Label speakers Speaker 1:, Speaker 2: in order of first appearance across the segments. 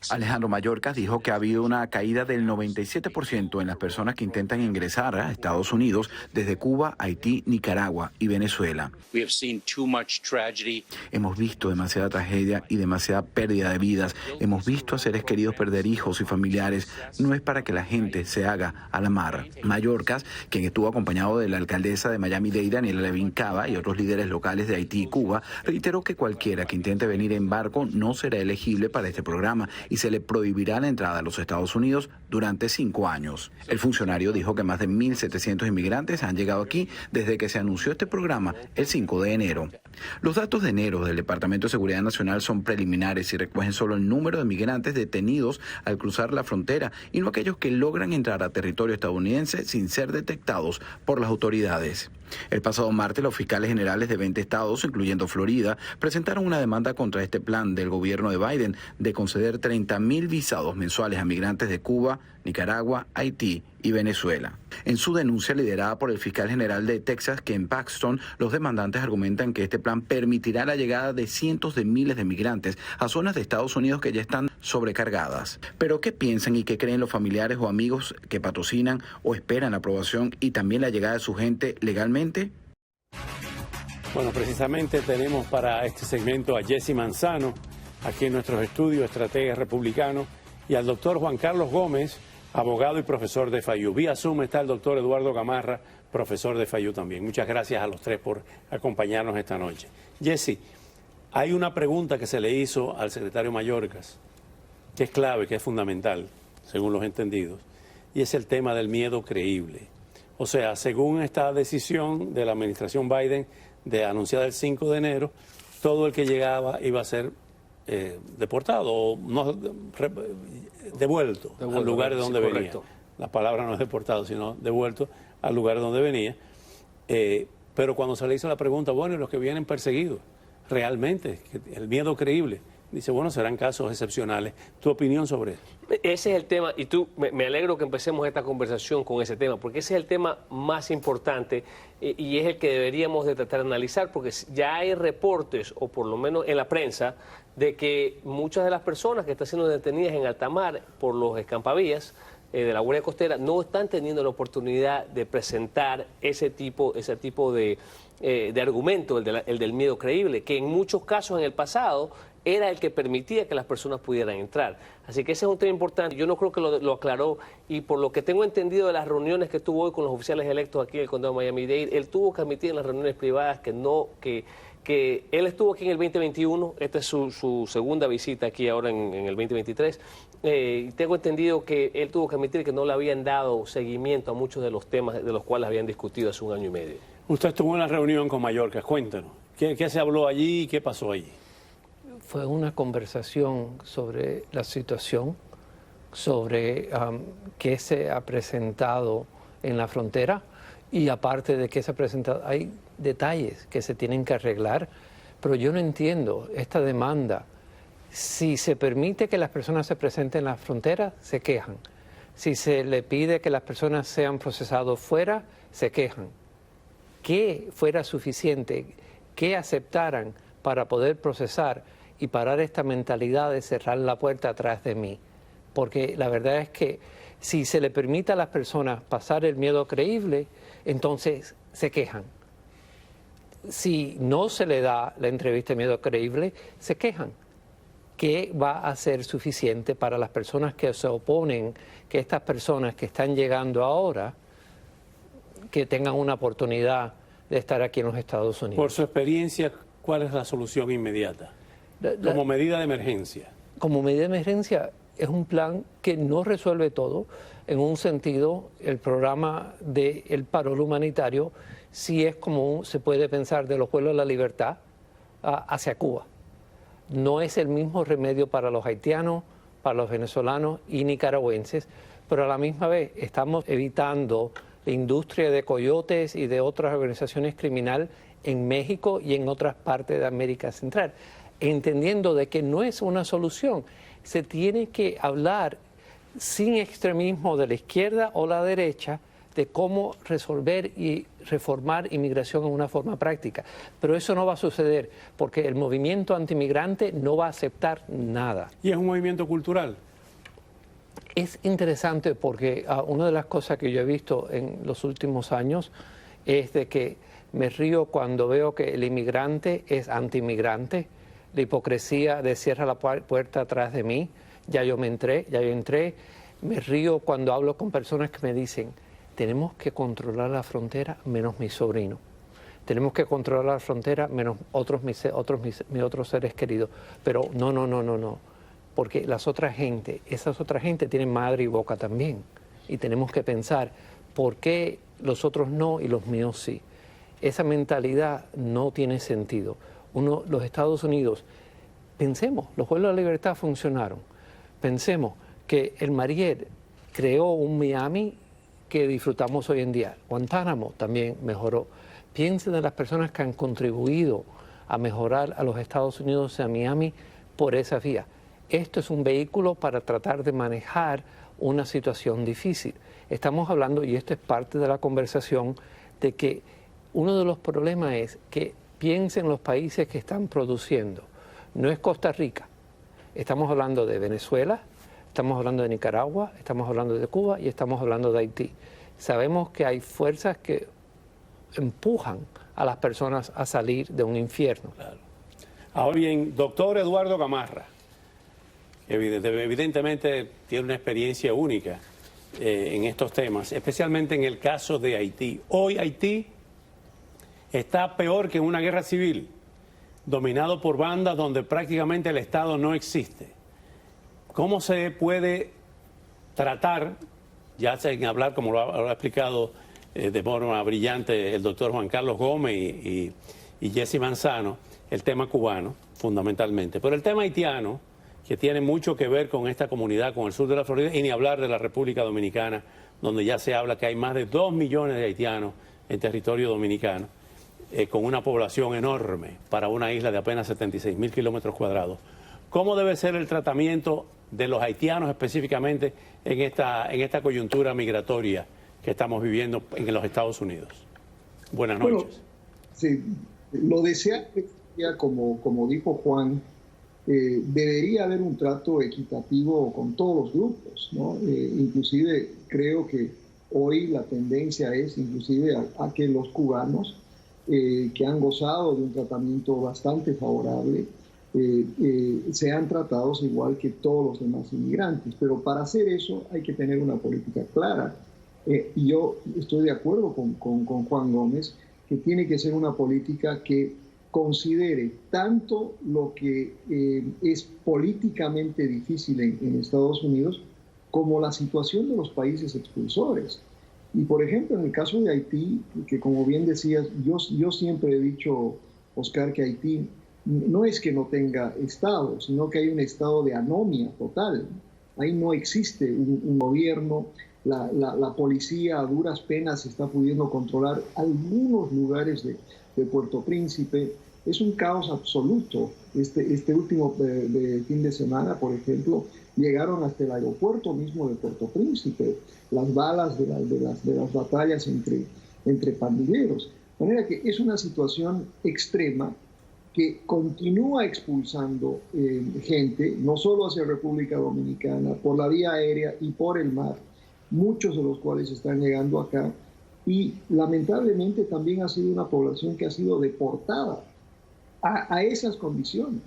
Speaker 1: Alejandro Mayorkas dijo que ha habido una caída del 97% en las personas que intentan ingresar a Estados Unidos desde Cuba, Haití, Nicaragua y Venezuela. Hemos visto demasiada tragedia y demasiada pérdida de vidas. Hemos visto a seres queridos perder hijos y familiares. No es para que la gente se haga a la mar. Mayorkas, quien estuvo acompañado de la alcaldesa de Miami-Dade, Daniela Levin Cava, y otros líderes locales de Haití y Cuba, reiteró que cualquiera que intente venir en barco no será elegible para este programa y se le prohibirá la entrada a los Estados Unidos durante 5 años. El funcionario dijo que más de 1.700 inmigrantes han llegado aquí desde que se anunció este programa el 5 de enero. Los datos de enero del Departamento de Seguridad Nacional son preliminares y recogen solo el número de migrantes detenidos al cruzar la frontera y no aquellos que logran entrar a territorio estadounidense sin ser detectados por las autoridades. El pasado martes, los fiscales generales de 20 estados, incluyendo Florida, presentaron una demanda contra este plan del gobierno de Biden de conceder 30,000 visados mensuales a migrantes de Cuba, Nicaragua, Haití y Venezuela. En su denuncia liderada por el fiscal general de Texas, Ken Paxton, los demandantes argumentan que este plan permitirá la llegada de cientos de miles de migrantes a zonas de Estados Unidos que ya están sobrecargadas. Pero ¿qué piensan y qué creen los familiares o amigos que patrocinan o esperan la aprobación y también la llegada de su gente legalmente?
Speaker 2: Bueno, precisamente tenemos para este segmento a Jesse Manzano, aquí en nuestros estudios, estratega republicano, y al doctor Juan Carlos Gómez, abogado y profesor de FAYU. Vía Zoom está el doctor Eduardo Gamarra, profesor de FAYU también. Muchas gracias a los tres por acompañarnos esta noche. Jesse, hay una pregunta que se le hizo al secretario Mayorkas, que es clave, que es fundamental, según los entendidos, y es el tema del miedo creíble. O sea, según esta decisión de la administración Biden de anunciada el 5 de enero, todo el que llegaba iba a ser deportado o no, devuelto al lugar de donde venía. Correcto. La palabra no es deportado, sino devuelto al lugar de donde venía. Pero cuando se le hizo la pregunta, bueno, ¿y los que vienen perseguidos? Realmente, el miedo creíble. Dice, bueno, serán casos excepcionales. ¿Tu opinión sobre eso?
Speaker 3: Ese es el tema, y me alegro que empecemos esta conversación con ese tema, porque ese es el tema más importante y es el que deberíamos de tratar de analizar, porque ya hay reportes, o por lo menos en la prensa, de que muchas de las personas que están siendo detenidas en alta mar por los escampavías de la Guardia Costera no están teniendo la oportunidad de presentar ese tipo de argumento, el del miedo creíble, que en muchos casos en el pasado era el que permitía que las personas pudieran entrar. Así que ese es un tema importante. Yo no creo que lo aclaró, y por lo que tengo entendido de las reuniones que tuvo hoy con los oficiales electos aquí en el condado de Miami-Dade, él tuvo que admitir en las reuniones privadas que él estuvo aquí en el 2021, esta es su segunda visita aquí ahora en el 2023, y tengo entendido que él tuvo que admitir que no le habían dado seguimiento a muchos de los temas de los cuales habían discutido hace 1 año y medio.
Speaker 2: Usted estuvo en la reunión con Mayorkas, cuéntanos, ¿qué se habló allí y qué pasó allí?
Speaker 4: Fue una conversación sobre la situación, sobre qué se ha presentado en la frontera, y aparte de qué se ha presentado, hay detalles que se tienen que arreglar, pero yo no entiendo esta demanda. Si se permite que las personas se presenten en la frontera, se quejan. Si se le pide que las personas sean procesadas fuera, se quejan. ¿Qué fuera suficiente? ¿Qué aceptaran para poder procesar y parar esta mentalidad de cerrar la puerta atrás de mí? Porque la verdad es que si se le permite a las personas pasar el miedo creíble, entonces se quejan. Si no se le da la entrevista de miedo creíble, se quejan. ¿Qué va a ser suficiente para las personas que se oponen, que estas personas que están llegando ahora, que tengan una oportunidad de estar aquí en los Estados Unidos?
Speaker 2: Por su experiencia, ¿cuál es la solución inmediata? Como medida de emergencia. Como medida de emergencia
Speaker 4: Es un plan que no resuelve todo. En un sentido, el programa del paro humanitario sí es como se puede pensar de los pueblos de la libertad hacia Cuba. No es el mismo remedio para los haitianos, para los venezolanos y nicaragüenses, pero a la misma vez estamos evitando la industria de coyotes y de otras organizaciones criminales en México y en otras partes de América Central, entendiendo de que no es una solución. Se tiene que hablar sin extremismo de la izquierda o la derecha de cómo resolver y reformar inmigración en una forma práctica. Pero eso no va a suceder porque el movimiento antimigrante no va a aceptar nada.
Speaker 2: Y es un movimiento cultural.
Speaker 4: Es interesante porque una de las cosas que yo he visto en los últimos años es de que me río cuando veo que el inmigrante es antimigrante, la hipocresía de cierra la puerta atrás de mí, ya yo entré. Me río cuando hablo con personas que me dicen, tenemos que controlar la frontera menos mi sobrino. Tenemos que controlar la frontera menos mis otros seres queridos. Pero no. Porque esas otras gente tienen madre y boca también. Y tenemos que pensar, ¿por qué los otros no y los míos sí? Esa mentalidad no tiene sentido. Los Estados Unidos, pensemos, los vuelos de la libertad funcionaron. Pensemos que el Mariel creó un Miami que disfrutamos hoy en día. Guantánamo también mejoró. Piensen en las personas que han contribuido a mejorar a los Estados Unidos y a Miami por esa vía. Esto es un vehículo para tratar de manejar una situación difícil. Estamos hablando, y esto es parte de la conversación, de que uno de los problemas es que piensen en los países que están produciendo. No es Costa Rica. Estamos hablando de Venezuela, estamos hablando de Nicaragua, estamos hablando de Cuba y estamos hablando de Haití. Sabemos que hay fuerzas que empujan a las personas a salir de un infierno.
Speaker 2: Claro. Ahora bien, doctor Eduardo Gamarra, evidentemente tiene una experiencia única en estos temas, especialmente en el caso de Haití. Hoy Haití está peor que en una guerra civil, dominado por bandas donde prácticamente el Estado no existe. ¿Cómo se puede tratar, ya sin hablar, como lo ha explicado de forma brillante el doctor Juan Carlos Gómez y Jesse Manzano, el tema cubano, fundamentalmente, pero el tema haitiano, que tiene mucho que ver con esta comunidad, con el sur de la Florida, y ni hablar de la República Dominicana, donde ya se habla que hay más de 2 millones de haitianos en territorio dominicano, con una población enorme para una isla de apenas 76.000 kilómetros cuadrados. ¿Cómo debe ser el tratamiento de los haitianos específicamente en esta coyuntura migratoria que estamos viviendo en los Estados Unidos? Buenas noches.
Speaker 5: Bueno, sí, lo desearía, como dijo Juan, debería haber un trato equitativo con todos los grupos, ¿no? Inclusive creo que hoy la tendencia es inclusive a que los cubanos que han gozado de un tratamiento bastante favorable sean tratados igual que todos los demás inmigrantes. Pero para hacer eso hay que tener una política clara. Y yo estoy de acuerdo con Juan Gómez que tiene que ser una política que considere tanto lo que es políticamente difícil en Estados Unidos como la situación de los países expulsores. Y por ejemplo, en el caso de Haití, que como bien decías, yo siempre he dicho, Oscar, que Haití no es que no tenga Estado, sino que hay un estado de anomia total. Ahí no existe un gobierno, la policía a duras penas está pudiendo controlar algunos lugares de Puerto Príncipe. Es un caos absoluto. Este último fin de semana, por ejemplo, llegaron hasta el aeropuerto mismo de Puerto Príncipe las balas de las batallas entre pandilleros. De manera que es una situación extrema que continúa expulsando gente, no solo hacia República Dominicana, por la vía aérea y por el mar, muchos de los cuales están llegando acá, y lamentablemente también ha sido una población que ha sido deportada a esas condiciones.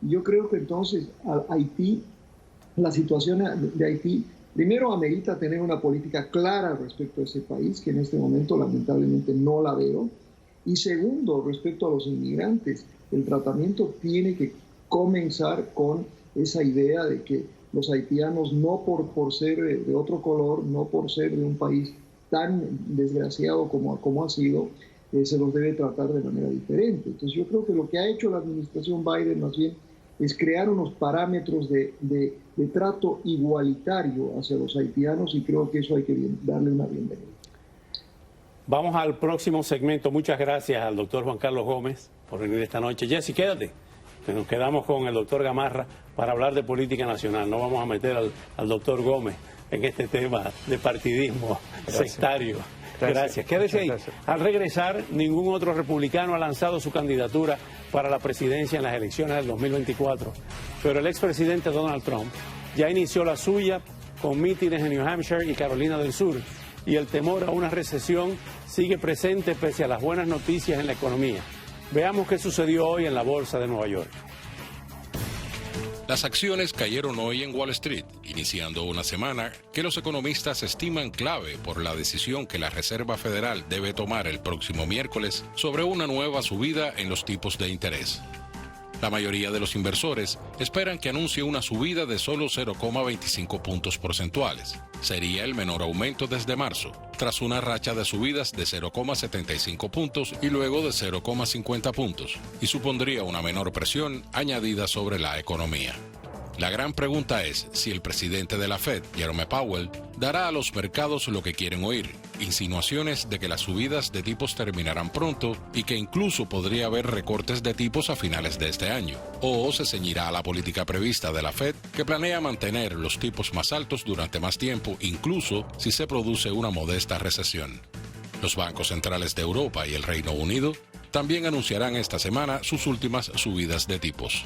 Speaker 5: Yo creo que entonces Haití, la situación de Haití, primero amerita tener una política clara respecto a ese país, que en este momento lamentablemente no la veo, y segundo, respecto a los inmigrantes, el tratamiento tiene que comenzar con esa idea de que los haitianos, no por ser de otro color, no por ser de un país tan desgraciado como ha sido, se los debe tratar de manera diferente. Entonces yo creo que lo que ha hecho la administración Biden más bien es crear unos parámetros de trato igualitario hacia los haitianos, y creo que eso hay que darle una bienvenida.
Speaker 2: Vamos al próximo segmento. Muchas gracias al doctor Juan Carlos Gómez por venir esta noche. Jesse, quédate, que nos quedamos con el doctor Gamarra para hablar de política nacional. No vamos a meter al doctor Gómez en este tema de partidismo sectario. Gracias. Quédese ahí.
Speaker 4: Gracias.
Speaker 2: Al regresar, ningún otro republicano ha lanzado su candidatura para la presidencia en las elecciones del 2024. Pero el expresidente Donald Trump ya inició la suya con mítines en New Hampshire y Carolina del Sur. Y el temor a una recesión sigue presente pese a las buenas noticias en la economía. Veamos qué sucedió hoy en la Bolsa de Nueva York.
Speaker 6: Las acciones cayeron hoy en Wall Street, iniciando una semana que los economistas estiman clave por la decisión que la Reserva Federal debe tomar el próximo miércoles sobre una nueva subida en los tipos de interés. La mayoría de los inversores esperan que anuncie una subida de solo 0,25 puntos porcentuales. Sería el menor aumento desde marzo, tras una racha de subidas de 0,75 puntos y luego de 0,50 puntos, y supondría una menor presión añadida sobre la economía. La gran pregunta es si el presidente de la Fed, Jerome Powell, dará a los mercados lo que quieren oír, insinuaciones de que las subidas de tipos terminarán pronto y que incluso podría haber recortes de tipos a finales de este año, o se ceñirá a la política prevista de la Fed, que planea mantener los tipos más altos durante más tiempo, incluso si se produce una modesta recesión. Los bancos centrales de Europa y el Reino Unido también anunciarán esta semana sus últimas subidas de tipos.